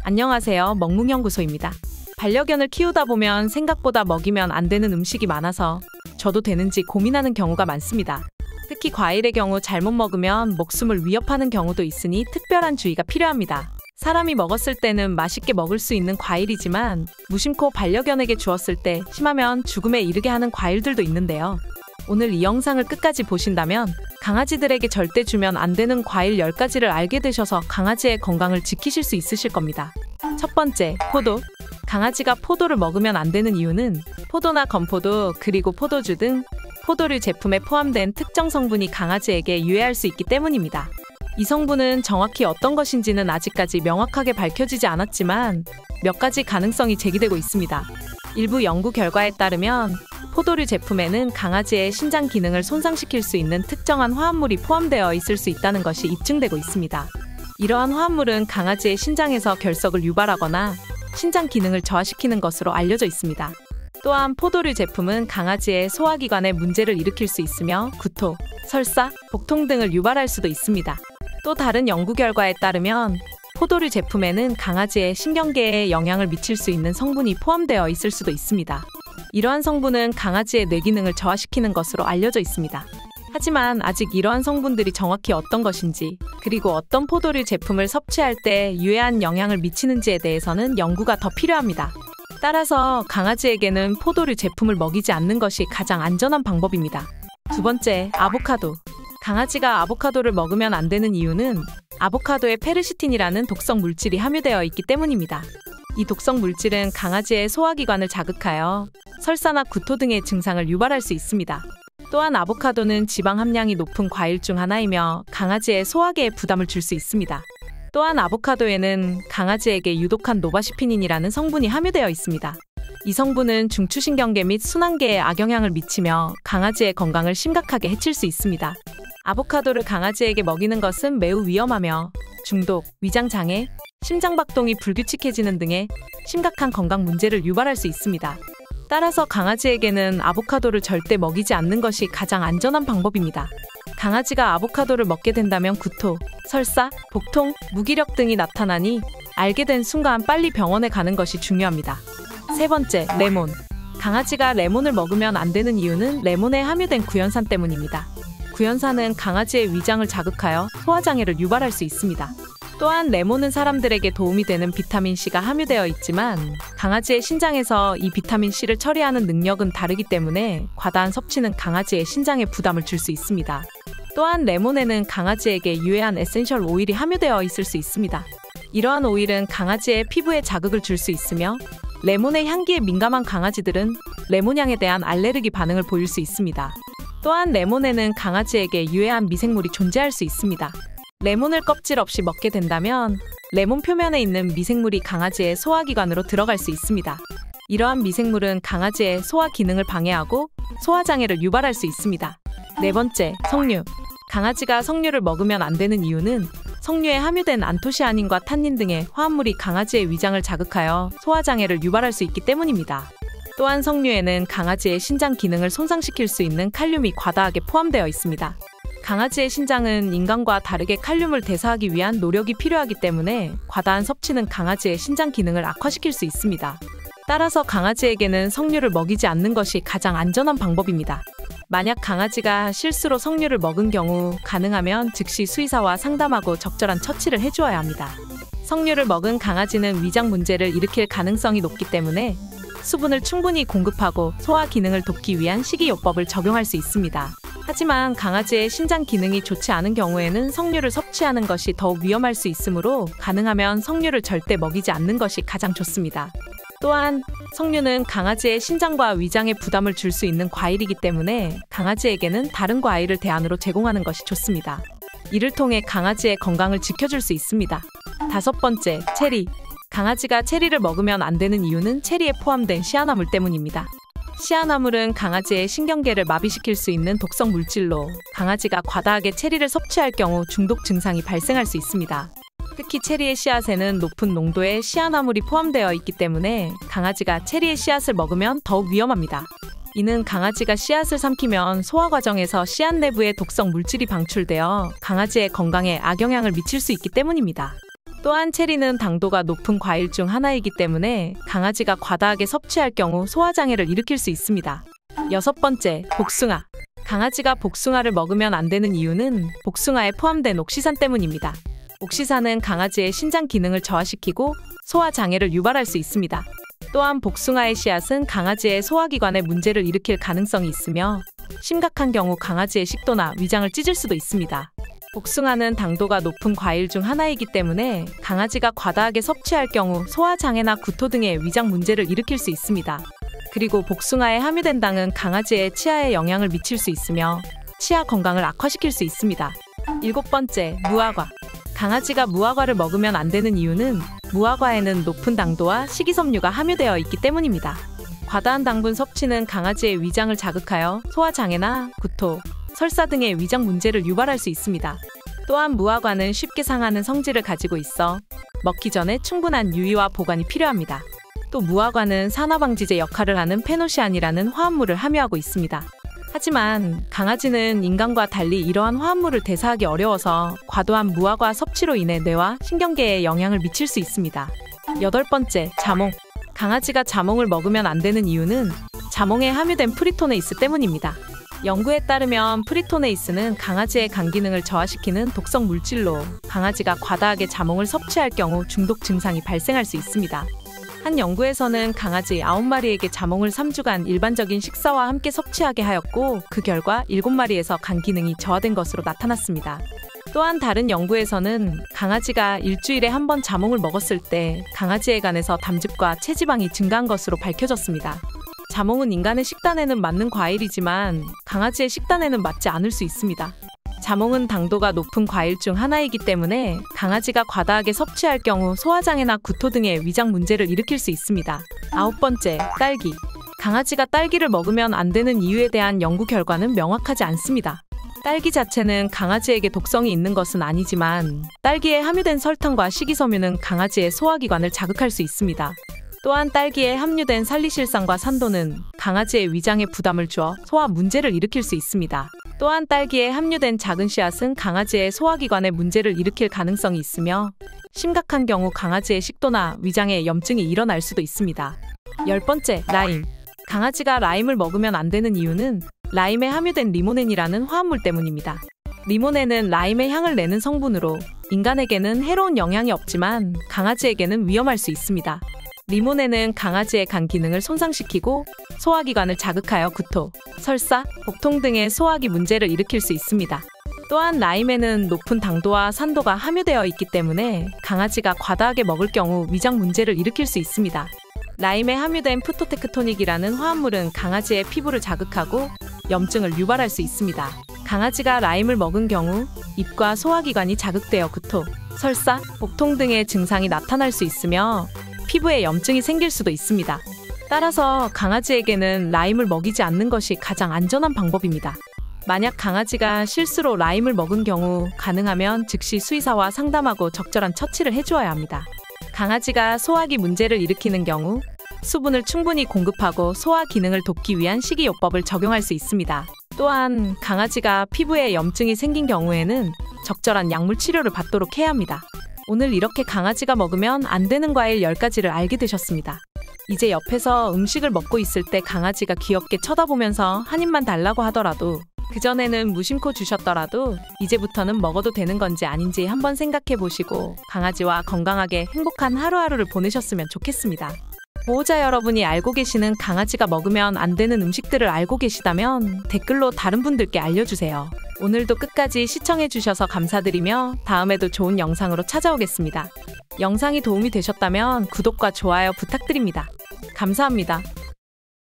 안녕하세요. 먹묵연구소입니다. 반려견을 키우다 보면 생각보다 먹이면 안 되는 음식이 많아서 저도 되는지 고민하는 경우가 많습니다. 특히 과일의 경우 잘못 먹으면 목숨을 위협하는 경우도 있으니 특별한 주의가 필요합니다. 사람이 먹었을 때는 맛있게 먹을 수 있는 과일이지만 무심코 반려견에게 주었을 때 심하면 죽음에 이르게 하는 과일들도 있는데요. 오늘 이 영상을 끝까지 보신다면 강아지들에게 절대 주면 안 되는 과일 10가지를 알게 되셔서 강아지의 건강을 지키실 수 있으실 겁니다. 첫 번째, 포도. 강아지가 포도를 먹으면 안 되는 이유는 포도나 건포도 그리고 포도주 등 포도류 제품에 포함된 특정 성분이 강아지에게 유해할 수 있기 때문입니다. 이 성분은 정확히 어떤 것인지는 아직까지 명확하게 밝혀지지 않았지만 몇 가지 가능성이 제기되고 있습니다. 일부 연구 결과에 따르면 포도류 제품에는 강아지의 신장 기능을 손상시킬 수 있는 특정한 화합물이 포함되어 있을 수 있다는 것이 입증되고 있습니다. 이러한 화합물은 강아지의 신장에서 결석을 유발하거나 신장 기능을 저하시키는 것으로 알려져 있습니다. 또한 포도류 제품은 강아지의 소화기관에 문제를 일으킬 수 있으며 구토, 설사, 복통 등을 유발할 수도 있습니다. 또 다른 연구 결과에 따르면 포도류 제품에는 강아지의 신경계에 영향을 미칠 수 있는 성분이 포함되어 있을 수도 있습니다. 이러한 성분은 강아지의 뇌 기능을 저하시키는 것으로 알려져 있습니다. 하지만 아직 이러한 성분들이 정확히 어떤 것인지 그리고 어떤 포도류 제품을 섭취할 때 유해한 영향을 미치는지에 대해서는 연구가 더 필요합니다. 따라서 강아지에게는 포도류 제품을 먹이지 않는 것이 가장 안전한 방법입니다. 두 번째, 아보카도. 강아지가 아보카도를 먹으면 안 되는 이유는 아보카도에 페르시틴이라는 독성 물질이 함유되어 있기 때문입니다. 이 독성 물질은 강아지의 소화기관을 자극하여 설사나 구토 등의 증상을 유발할 수 있습니다. 또한 아보카도는 지방 함량이 높은 과일 중 하나이며 강아지의 소화계에 부담을 줄 수 있습니다. 또한 아보카도에는 강아지에게 유독한 노바시피닌이라는 성분이 함유되어 있습니다. 이 성분은 중추신경계 및 순환계에 악영향을 미치며 강아지의 건강을 심각하게 해칠 수 있습니다. 아보카도를 강아지에게 먹이는 것은 매우 위험하며 중독, 위장장애, 심장박동이 불규칙해지는 등의 심각한 건강 문제를 유발할 수 있습니다. 따라서 강아지에게는 아보카도를 절대 먹이지 않는 것이 가장 안전한 방법입니다. 강아지가 아보카도를 먹게 된다면 구토, 설사, 복통, 무기력 등이 나타나니 알게 된 순간 빨리 병원에 가는 것이 중요합니다. 세 번째, 레몬. 강아지가 레몬을 먹으면 안 되는 이유는 레몬에 함유된 구연산 때문입니다. 구연산은 강아지의 위장을 자극하여 소화장애를 유발할 수 있습니다. 또한 레몬은 사람들에게 도움이 되는 비타민C가 함유되어 있지만 강아지의 신장에서 이 비타민C를 처리하는 능력은 다르기 때문에 과다한 섭취는 강아지의 신장에 부담을 줄 수 있습니다. 또한 레몬에는 강아지에게 유해한 에센셜 오일이 함유되어 있을 수 있습니다. 이러한 오일은 강아지의 피부에 자극을 줄 수 있으며 레몬의 향기에 민감한 강아지들은 레몬향에 대한 알레르기 반응을 보일 수 있습니다. 또한 레몬에는 강아지에게 유해한 미생물이 존재할 수 있습니다. 레몬을 껍질 없이 먹게 된다면 레몬 표면에 있는 미생물이 강아지의 소화기관으로 들어갈 수 있습니다. 이러한 미생물은 강아지의 소화 기능을 방해하고 소화장애를 유발할 수 있습니다. 네 번째, 석류. 강아지가 석류를 먹으면 안 되는 이유는 석류에 함유된 안토시아닌과 탄닌 등의 화합물이 강아지의 위장을 자극하여 소화장애를 유발할 수 있기 때문입니다. 또한 석류에는 강아지의 신장 기능을 손상시킬 수 있는 칼륨이 과다하게 포함되어 있습니다. 강아지의 신장은 인간과 다르게 칼륨을 대사하기 위한 노력이 필요하기 때문에 과다한 섭취는 강아지의 신장 기능을 악화시킬 수 있습니다. 따라서 강아지에게는 석류를 먹이지 않는 것이 가장 안전한 방법입니다. 만약 강아지가 실수로 석류를 먹은 경우 가능하면 즉시 수의사와 상담하고 적절한 처치를 해주어야 합니다. 석류를 먹은 강아지는 위장 문제를 일으킬 가능성이 높기 때문에 수분을 충분히 공급하고 소화 기능을 돕기 위한 식이요법을 적용할 수 있습니다. 하지만 강아지의 신장 기능이 좋지 않은 경우에는 석류를 섭취하는 것이 더욱 위험할 수 있으므로 가능하면 석류를 절대 먹이지 않는 것이 가장 좋습니다. 또한 석류는 강아지의 신장과 위장에 부담을 줄 수 있는 과일이기 때문에 강아지에게는 다른 과일을 대안으로 제공하는 것이 좋습니다. 이를 통해 강아지의 건강을 지켜줄 수 있습니다. 다섯 번째, 체리. 강아지가 체리를 먹으면 안 되는 이유는 체리에 포함된 시아나물 때문입니다. 시아나물은 강아지의 신경계를 마비시킬 수 있는 독성 물질로 강아지가 과다하게 체리를 섭취할 경우 중독 증상이 발생할 수 있습니다. 특히 체리의 씨앗에는 높은 농도의 시아나물이 포함되어 있기 때문에 강아지가 체리의 씨앗을 먹으면 더욱 위험합니다. 이는 강아지가 씨앗을 삼키면 소화 과정에서 씨앗 내부에 독성 물질이 방출되어 강아지의 건강에 악영향을 미칠 수 있기 때문입니다. 또한 체리는 당도가 높은 과일 중 하나이기 때문에 강아지가 과다하게 섭취할 경우 소화장애를 일으킬 수 있습니다. 6번째, 복숭아. 강아지가 복숭아를 먹으면 안 되는 이유는 복숭아에 포함된 옥시산 때문입니다. 옥시산은 강아지의 신장 기능을 저하시키고 소화장애를 유발할 수 있습니다. 또한 복숭아의 씨앗은 강아지의 소화기관에 문제를 일으킬 가능성이 있으며 심각한 경우 강아지의 식도나 위장을 찢을 수도 있습니다. 복숭아는 당도가 높은 과일 중 하나이기 때문에 강아지가 과다하게 섭취할 경우 소화장애나 구토 등의 위장 문제를 일으킬 수 있습니다. 그리고 복숭아에 함유된 당은 강아지의 치아에 영향을 미칠 수 있으며 치아 건강을 악화시킬 수 있습니다. 7번째, 무화과. 강아지가 무화과를 먹으면 안 되는 이유는 무화과에는 높은 당도와 식이섬유가 함유되어 있기 때문입니다. 과다한 당분 섭취는 강아지의 위장을 자극하여 소화장애나 구토, 설사 등의 위장 문제를 유발할 수 있습니다. 또한 무화과는 쉽게 상하는 성질을 가지고 있어 먹기 전에 충분한 유의와 보관이 필요합니다. 또 무화과는 산화방지제 역할을 하는 페노시안이라는 화합물을 함유하고 있습니다. 하지만 강아지는 인간과 달리 이러한 화합물을 대사하기 어려워서 과도한 무화과 섭취로 인해 뇌와 신경계에 영향을 미칠 수 있습니다. 8번째, 자몽. 강아지가 자몽을 먹으면 안 되는 이유는 자몽에 함유된 프리토네이스 때문입니다. 연구에 따르면 프리토네이스는 강아지의 간 기능을 저하시키는 독성 물질로 강아지가 과다하게 자몽을 섭취할 경우 중독 증상이 발생할 수 있습니다. 한 연구에서는 강아지 9마리에게 자몽을 3주간 일반적인 식사와 함께 섭취하게 하였고 그 결과 7마리에서 간 기능이 저하된 것으로 나타났습니다. 또한 다른 연구에서는 강아지가 일주일에 한 번 자몽을 먹었을 때 강아지의 간에서 담즙과 체지방이 증가한 것으로 밝혀졌습니다. 자몽은 인간의 식단에는 맞는 과일이지만 강아지의 식단에는 맞지 않을 수 있습니다. 자몽은 당도가 높은 과일 중 하나이기 때문에 강아지가 과다하게 섭취할 경우 소화장애나 구토 등의 위장 문제를 일으킬 수 있습니다. 9번째, 딸기. 강아지가 딸기를 먹으면 안 되는 이유에 대한 연구 결과는 명확하지 않습니다. 딸기 자체는 강아지에게 독성이 있는 것은 아니지만 딸기에 함유된 설탕과 식이섬유는 강아지의 소화기관을 자극할 수 있습니다. 또한 딸기에 함유된 살리실산과 산도는 강아지의 위장에 부담을 주어 소화 문제를 일으킬 수 있습니다. 또한 딸기에 함유된 작은 씨앗은 강아지의 소화기관에 문제를 일으킬 가능성이 있으며 심각한 경우 강아지의 식도나 위장에 염증이 일어날 수도 있습니다. 10번째, 라임. 강아지가 라임을 먹으면 안 되는 이유는 라임에 함유된 리모넨이라는 화합물 때문입니다. 리모넨은 라임의 향을 내는 성분으로 인간에게는 해로운 영향이 없지만 강아지에게는 위험할 수 있습니다. 리모넨은 강아지의 간 기능을 손상시키고 소화기관을 자극하여 구토, 설사, 복통 등의 소화기 문제를 일으킬 수 있습니다. 또한 라임에는 높은 당도와 산도가 함유되어 있기 때문에 강아지가 과다하게 먹을 경우 위장 문제를 일으킬 수 있습니다. 라임에 함유된 프토테크토닉이라는 화합물은 강아지의 피부를 자극하고 염증을 유발할 수 있습니다. 강아지가 라임을 먹은 경우 입과 소화기관이 자극되어 구토, 설사, 복통 등의 증상이 나타날 수 있으며 피부에 염증이 생길 수도 있습니다. 따라서 강아지에게는 라임을 먹이지 않는 것이 가장 안전한 방법입니다. 만약 강아지가 실수로 라임을 먹은 경우 가능하면 즉시 수의사와 상담하고 적절한 처치를 해주어야 합니다. 강아지가 소화기 문제를 일으키는 경우 수분을 충분히 공급하고 소화 기능을 돕기 위한 식이요법을 적용할 수 있습니다. 또한 강아지가 피부에 염증이 생긴 경우에는 적절한 약물 치료를 받도록 해야 합니다. 오늘 이렇게 강아지가 먹으면 안 되는 과일 10가지를 알게 되셨습니다. 이제 옆에서 음식을 먹고 있을 때 강아지가 귀엽게 쳐다보면서 한 입만 달라고 하더라도 그전에는 무심코 주셨더라도 이제부터는 먹어도 되는 건지 아닌지 한번 생각해 보시고 강아지와 건강하게 행복한 하루하루를 보내셨으면 좋겠습니다. 보호자 여러분이 알고 계시는 강아지가 먹으면 안 되는 음식들을 알고 계시다면 댓글로 다른 분들께 알려주세요. 오늘도 끝까지 시청해주셔서 감사드리며 다음에도 좋은 영상으로 찾아오겠습니다. 영상이 도움이 되셨다면 구독과 좋아요 부탁드립니다. 감사합니다.